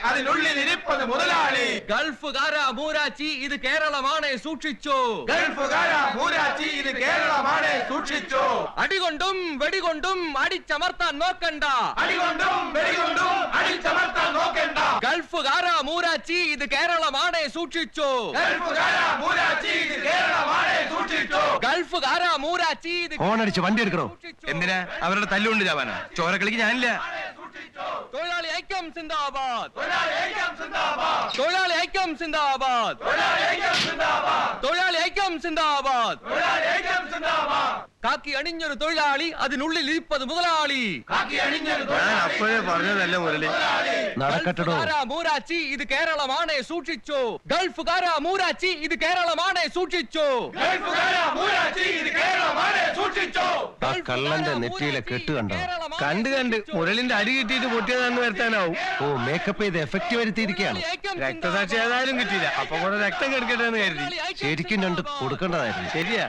അതിനുള്ളിൽ ഇരിപ്പത് മുതലാളി. ഗൾഫുകാര മൂരാച്ചി ഇത് കേരളമാണ് സൂക്ഷിച്ചോ. ഗൾഫുകാര മൂരാച്ചി ഇത് കേരളമാണ് സൂക്ഷിച്ചോ. അടികൊണ്ടും വെടികൊണ്ടും അടിച്ചമർത്താൻ നോക്കണ്ട. അടികൊണ്ടും വെടികൊണ്ടും അടിച്ചമർത്താൻ നോക്കണ്ട. ഗൾഫുകാര മൂരാച്ചി ഇത് കേരളമാണ് സൂക്ഷിച്ചോ. ഗൾഫുകാര മൂരാച്ചി ഇത് കേരളമാണ് സൂക്ഷിച്ചോ. ഗൾഫുകാര മൂരാച്ചി ഇത് ഫോണടിച്ച് വണ്ടി എടുക്കണോ? എന്തിനാ? അവരുടെ തല്ലുകൊണ്ട് ചാവാനാ? ചോരക്കളിക്ക് ഞാനില്ല. തൊഴിലാളി ഐക്യം സിന്ദാബാദ്. തൊഴിലാളി ഐക്യം സിന്ദാബാദ്. തൊഴിലാളി ഐക്യം സിന്ദാബാദ്. തൊഴിലാളി ഐക്യം സിന്ദാബാദ്. തൊഴിലാളി ഐക്യം സിന്ദാബാദ്. തൊഴിലാളി ഐക്യം സിന്ദാബാദ്. കാക്കി അണിഞ്ഞൊരു തൊഴിലാളി അതിനുള്ളിൽ ഇരിപ്പത് മുതലാളി. കാക്കി അണിഞ്ഞൊരു ഞാൻ അപ്പോഴേ പറഞ്ഞതല്ല മുരളി. നടക്കട്ടോ. ഗൾഫുകാര മൂരാച്ചി ഇത് കേരളമാണ് സൂക്ഷിച്ചോ. ഗൾഫുകാര മൂരാച്ചി ഇത് കേരളമാണ് സൂക്ഷിച്ചോ. ഗൾഫുകാര മൂരാച്ചി ഇത് കേരളമാണ് സൂക്ഷിച്ചോ. ആ കള്ളന്റെ നെറ്റിയിലെ കെട്ട് കണ്ടോ? കണ്ട് മുരളിന്റെ അടി കിട്ടിയിട്ട് പൊട്ടിയതാണെന്ന് വരുത്താനാവും. ഓ, മേക്കപ്പ് ചെയ്ത് എഫക്റ്റ് വരുത്തിയിരിക്കുകയാണ്. രക്തസാക്ഷി ഏതായാലും കിട്ടിയില്ല. അപ്പൊ കൂടെ രക്തം കെടുക്കട്ടെ എന്ന് കരുതി. ശരിക്കും രണ്ട് കൊടുക്കേണ്ടതായിരുന്നു. ശരിയാ.